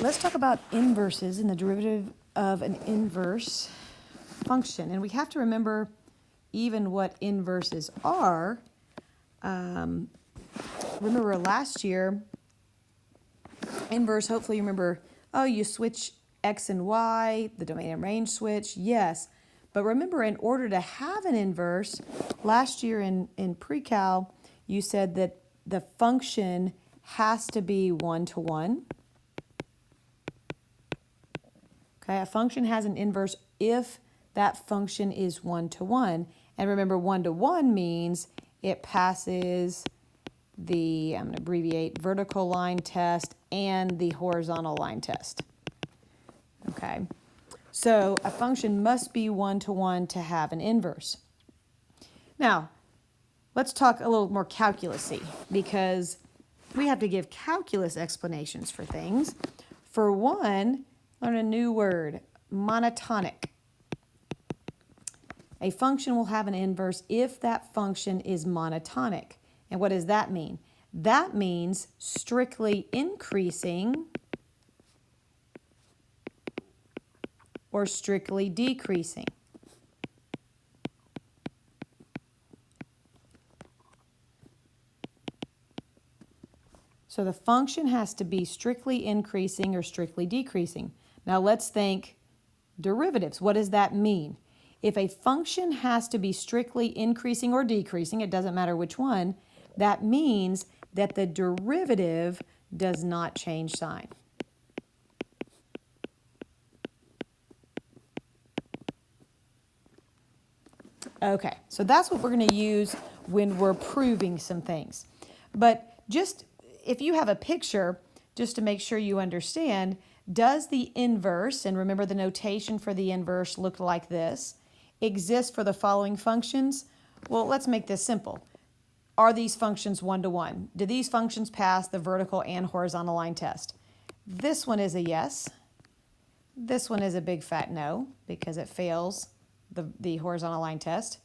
Let's talk about inverses and the derivative of an inverse function. And we have to remember even what inverses are. Remember last year, inverse, hopefully you remember, oh, you switch x and y, the domain and range switch, yes. But remember, in order to have an inverse, last year in pre-cal, you said that the function has to be one-to-one. Okay, a function has an inverse if that function is one-to-one. And remember, one-to-one means it passes the, I'm going to abbreviate, vertical line test and the horizontal line test. Okay, so a function must be one-to-one to have an inverse. Now, let's talk a little more calculus-y, because we have to give calculus explanations for things. For one, learn a new word, monotonic. A function will have an inverse if that function is monotonic. And what does that mean? That means strictly increasing or strictly decreasing. So the function has to be strictly increasing or strictly decreasing. Now let's think derivatives. What does that mean? If a function has to be strictly increasing or decreasing, it doesn't matter which one, that means that the derivative does not change sign. Okay, so that's what we're going to use when we're proving some things. But just if you have a picture, just to make sure you understand, does the inverse, and remember the notation for the inverse looked like this, exist for the following functions? Well, let's make this simple. Are these functions one-to-one? Do these functions pass the vertical and horizontal line test? This one is a yes. This one is a big fat no, because it fails the horizontal line test.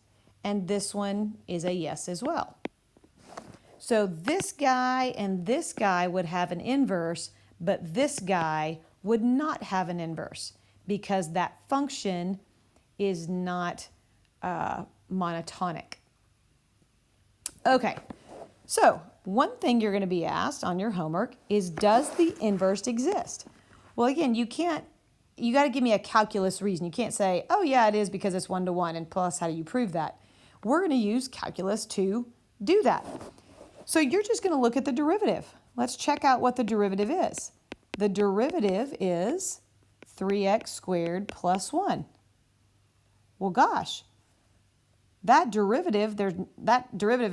And this one is a yes as well. So this guy and this guy would have an inverse, but this guy would not have an inverse because that function is not monotonic. Okay, so one thing you're going to be asked on your homework is, does the inverse exist? Well, again, you got to give me a calculus reason. You can't say, oh yeah, it is because it's one-to-one, and plus how do you prove that? We're going to use calculus to do that. So you're just going to look at the derivative. Let's check out what the derivative is. The derivative is 3x squared plus 1. Well, gosh, that derivative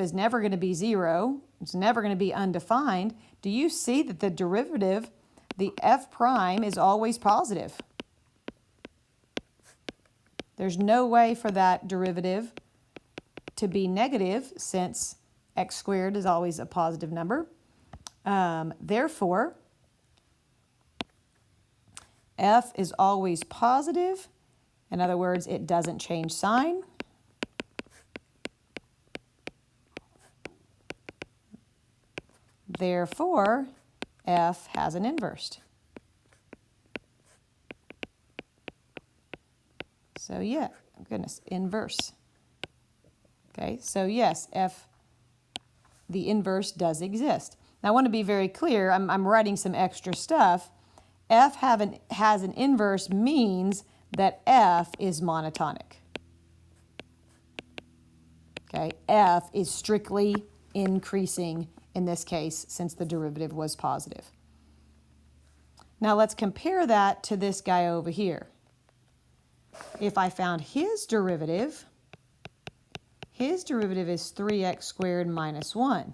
is never going to be 0. It's never going to be undefined. Do you see that the derivative, the f prime, is always positive? There's no way for that derivative to be negative since x squared is always a positive number. Therefore, f is always positive. In other words, it doesn't change sign. Therefore, f has an inverse. So yeah, goodness, inverse. Okay, so yes, the inverse does exist. Now I want to be very clear, I'm writing some extra stuff. F has an inverse means that f is monotonic. Okay, f is strictly increasing in this case since the derivative was positive. Now let's compare that to this guy over here. If I found his derivative is 3x squared minus 1.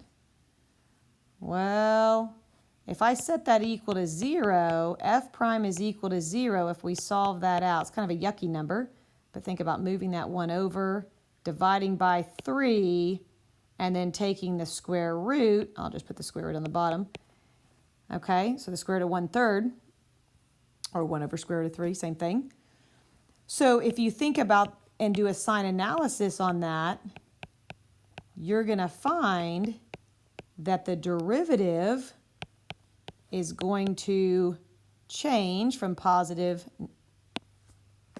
Well, if I set that equal to 0, f prime is equal to 0 if we solve that out. It's kind of a yucky number, but think about moving that 1 over, dividing by 3, and then taking the square root. I'll just put the square root on the bottom. Okay, so the square root of 1/3, or 1 over square root of 3, same thing. So if you think about and do a sign analysis on that, you're going to find that the derivative is going to change from positive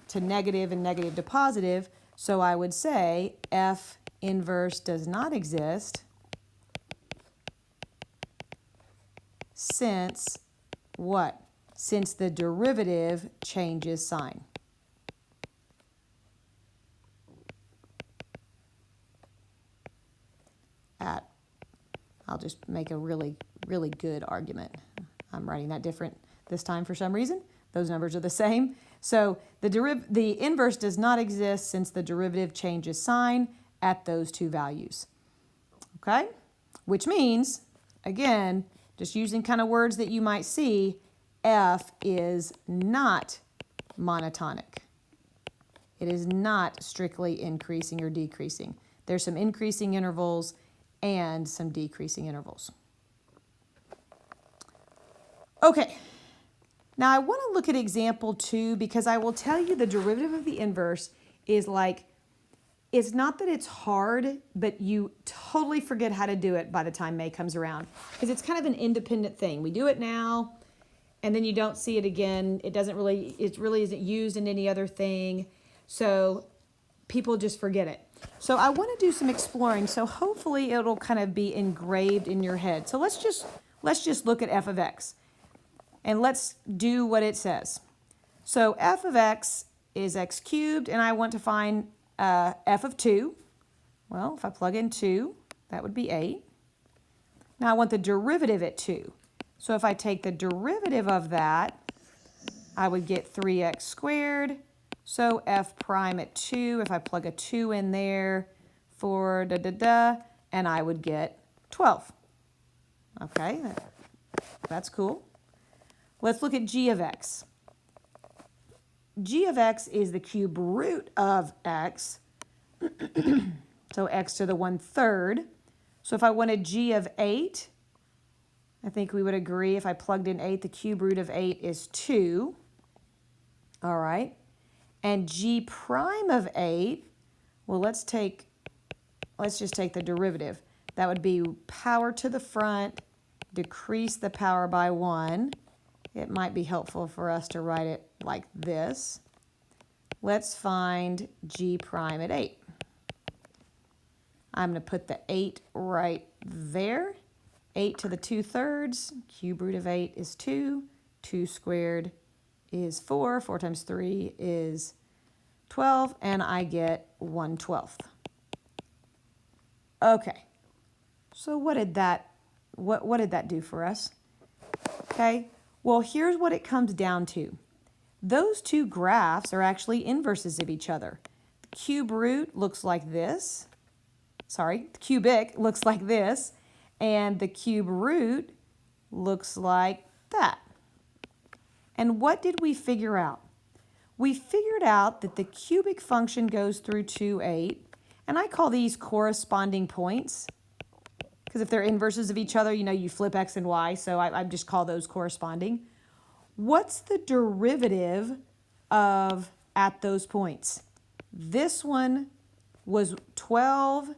to negative and negative to positive. So I would say F inverse does not exist since what? Since the derivative changes sign. I'll just make a really, really good argument. I'm writing that different this time for some reason. Those numbers are the same. So the inverse does not exist since the derivative changes sign at those two values. Okay? Which means, again, just using kind of words that you might see, F is not monotonic. It is not strictly increasing or decreasing. There's some increasing intervals and some decreasing intervals. Okay, now I want to look at example 2 because I will tell you the derivative of the inverse is like, it's not that it's hard, but you totally forget how to do it by the time May comes around because it's kind of an independent thing. We do it now and then you don't see it again. It really isn't used in any other thing. So people just forget it. So I want to do some exploring. So hopefully it'll kind of be engraved in your head. So let's just look at f of x. And let's do what it says. So f of x is x cubed, and I want to find f of 2. Well, if I plug in 2, that would be 8. Now I want the derivative at 2. So if I take the derivative of that, I would get 3x squared. So f prime at 2, if I plug a 2 in there for and I would get 12. Okay, that's cool. Let's look at g of x. G of x is the cube root of x, so x to the 1/3. So if I wanted g of 8, I think we would agree if I plugged in 8, the cube root of 8 is 2. All right. And g prime of 8, well, let's just take the derivative. That would be power to the front, decrease the power by 1. It might be helpful for us to write it like this. Let's find g prime at 8. I'm going to put the 8 right there. 8 to the 2/3, cube root of 8 is 2. 2 squared is 4. 4 times 3 is 12, and I get 1/12. Okay, so what did that do for us? Okay, well, here's what it comes down to. Those two graphs are actually inverses of each other. The cube root looks like this. Sorry, the cubic looks like this, and the cube root looks like that. And what did we figure out? We figured out that the cubic function goes through 2, 8, and I call these corresponding points because if they're inverses of each other, you know, you flip x and y, so I just call those corresponding. What's the derivative of at those points? This one was 12,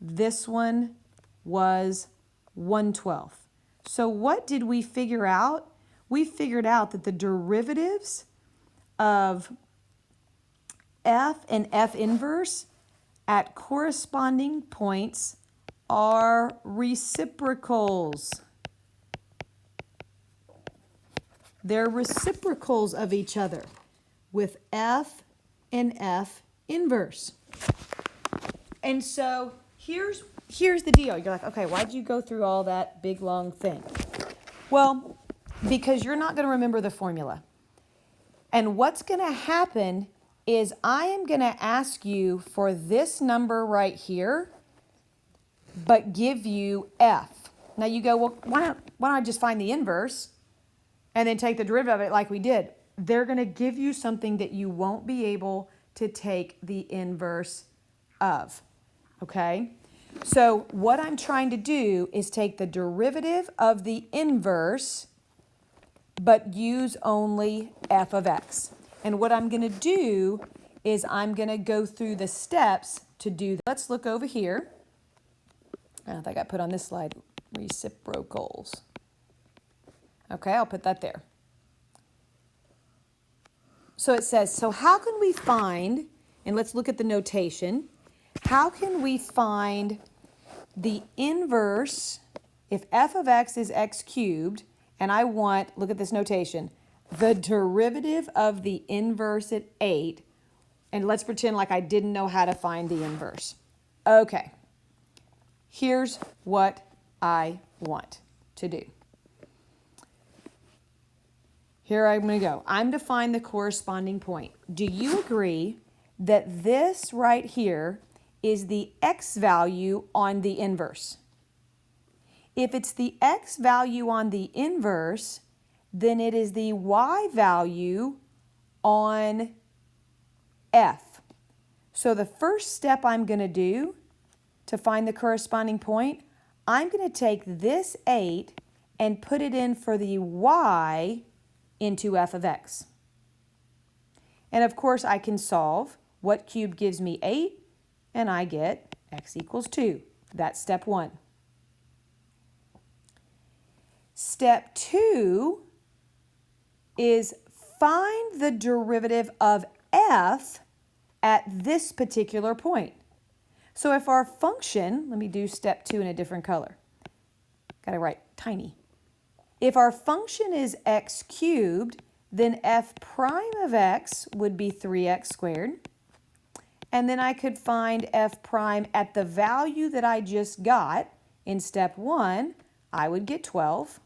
this one was 1/12. So what did we figure out? We figured out that the derivatives of f and f inverse at corresponding points are reciprocals. They're reciprocals of each other with f and f inverse. And so here's the deal. You're like, okay, why'd you go through all that big long thing? Well, because you're not going to remember the formula. And what's going to happen is I am going to ask you for this number right here, but give you f. Now you go, well, why don't I just find the inverse and then take the derivative of it like we did? They're going to give you something that you won't be able to take the inverse of, okay? So what I'm trying to do is take the derivative of the inverse, but use only f of x. And what I'm going to do is I'm going to go through the steps to do that. Let's look over here. I think I put on this slide reciprocals. Okay, I'll put that there. So it says, so how can we find, and let's look at the notation, how can we find the inverse if f of x is x cubed, and I want, look at this notation, the derivative of the inverse at 8, and let's pretend like I didn't know how to find the inverse. Okay, here's what I want to do. Here I'm going to go. I'm to find the corresponding point. Do you agree that this right here is the x value on the inverse? If it's the x value on the inverse, then it is the y value on f. So the first step I'm going to do to find the corresponding point, I'm going to take this 8 and put it in for the y into f of x. And of course I can solve. What cubed gives me 8? And I get x equals 2. That's step 1. Step 2 is find the derivative of f at this particular point. So if our function, let me do step 2 in a different color. Got to write tiny. If our function is x cubed, then f prime of x would be 3x squared. And then I could find f prime at the value that I just got in step 1, I would get 12.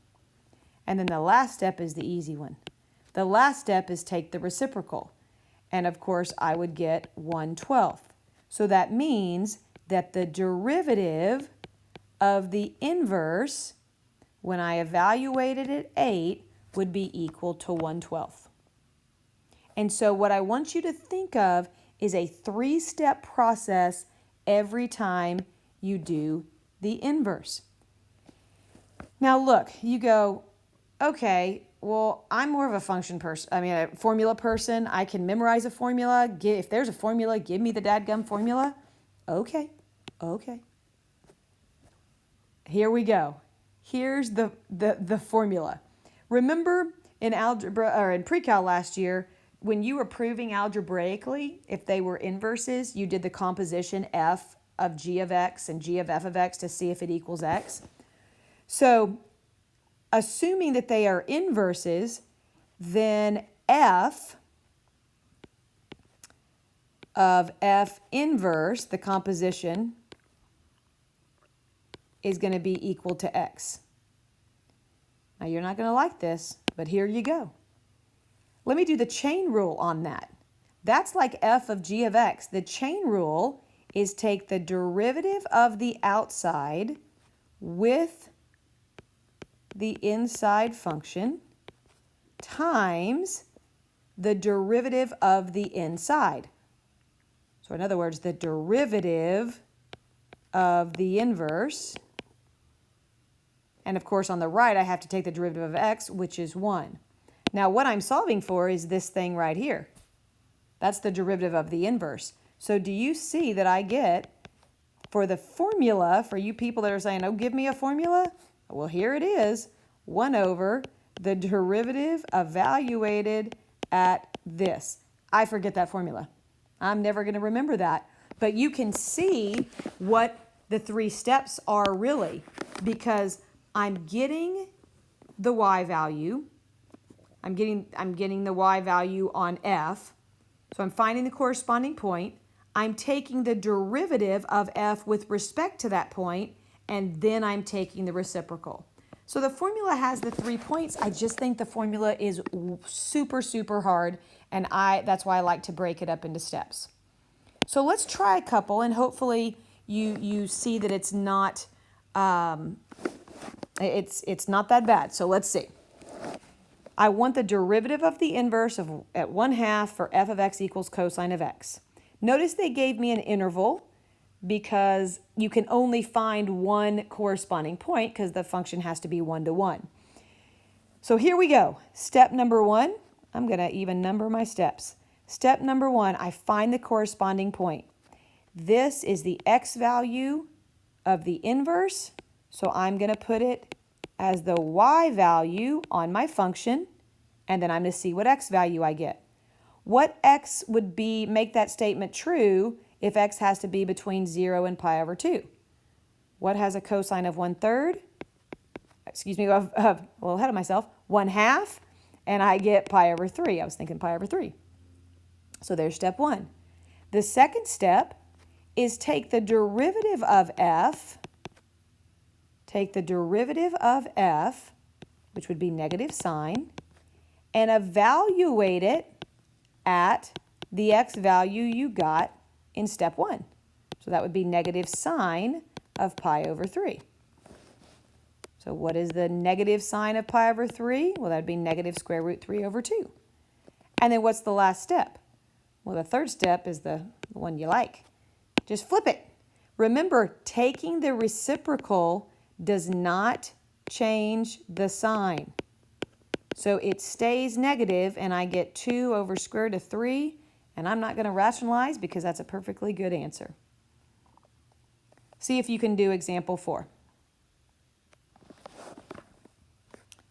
And then the last step is the easy one. The last step is take the reciprocal. And of course, I would get 1/12. So that means that the derivative of the inverse, when I evaluated at 8, would be equal to 1/12. And so what I want you to think of is a 3-step process every time you do the inverse. Now look, you go, okay, well, I'm more of a function person, a formula person. I can memorize a formula. If there's a formula, give me the dadgum formula. Okay. Here we go. Here's the formula. Remember in algebra or in pre-cal last year, when you were proving algebraically, if they were inverses, you did the composition f of g of x and g of f of x to see if it equals x. So assuming that they are inverses, then f of f inverse, the composition, is going to be equal to x. Now you're not going to like this, but here you go. Let me do the chain rule on that. That's like f of g of x. The chain rule is take the derivative of the outside with the inside function times the derivative of the inside. So in other words, the derivative of the inverse. And of course, on the right, I have to take the derivative of x, which is 1. Now, what I'm solving for is this thing right here. That's the derivative of the inverse. So do you see that I get, for the formula, for you people that are saying, oh, give me a formula? Well, here it is, 1 over the derivative evaluated at this. I forget that formula. I'm never going to remember that. But you can see what the 3 steps are really, because I'm getting the y value. I'm getting the y value on f. So I'm finding the corresponding point. I'm taking the derivative of f with respect to that point, and then I'm taking the reciprocal. So the formula has the 3 points. I just think the formula is super, super hard, and that's why I like to break it up into steps. So let's try a couple, and hopefully you see that it's not it's not that bad. So let's see. I want the derivative of the inverse of at 1/2 for f of x equals cosine of x. Notice they gave me an interval because you can only find one corresponding point because the function has to be 1 to 1. So here we go. Step number 1, I'm going to even number my steps. Step number 1, I find the corresponding point. This is the x value of the inverse, so I'm going to put it as the y value on my function, and then I'm going to see what x value I get. what x would make that statement true if x has to be between 0 and pi over 2? What has a cosine of 1/3? Excuse me, well, ahead of myself, 1/2, and I get pi over 3. I was thinking pi over 3. So there's step 1. The second step is take the derivative of f, which would be negative sine, and evaluate it at the x value you got in step 1. So that would be negative sine of pi over 3. So what is the negative sine of pi over 3? Well, that would be negative square root 3 over 2. And then what's the last step? Well, the third step is the one you like. Just flip it. Remember, taking the reciprocal does not change the sign. So it stays negative, and I get 2 over square root of 3, and I'm not going to rationalize because that's a perfectly good answer. See if you can do example 4.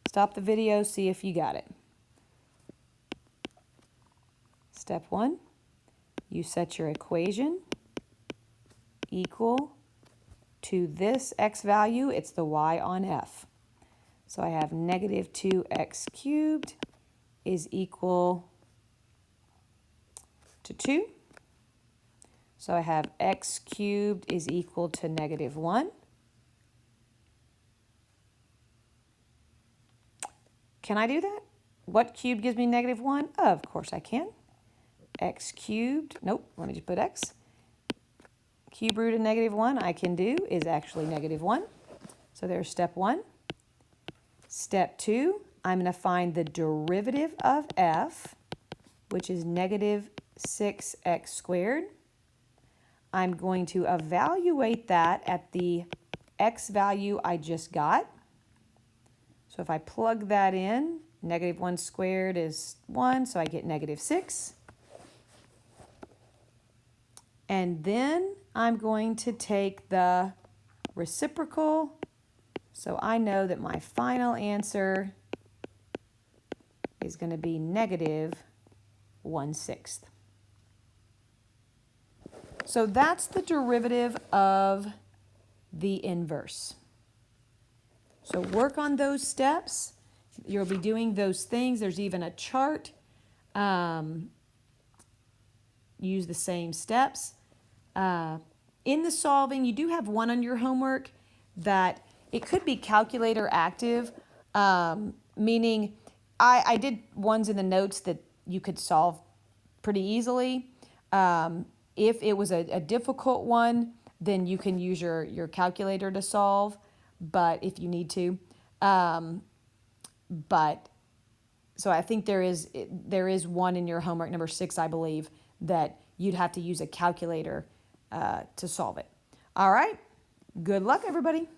Stop the video, see if you got it. Step 1, you set your equation equal to this x value. It's the y on f. So I have negative 2x cubed is equal to 2. So I have x cubed is equal to negative 1. Can I do that? What cubed gives me negative 1? Of course I can. X cubed, nope, let me just put x. Cube root of negative 1 I can do is actually negative 1. So there's step 1. Step 2, I'm going to find the derivative of f, which is negative 6x squared. I'm going to evaluate that at the x value I just got. So if I plug that in, negative 1 squared is 1, so I get negative 6. And then I'm going to take the reciprocal, so I know that my final answer is going to be negative 1/6. So that's the derivative of the inverse. So work on those steps. You'll be doing those things. There's even a chart. Use the same steps. In the solving, you do have one on your homework that it could be calculator active, meaning I did ones in the notes that you could solve pretty easily. If it was a difficult one, then you can use your calculator to solve, but if you need to. But so I think there is one in your homework, number 6, I believe, that you'd have to use a calculator to solve it. All right. Good luck, everybody.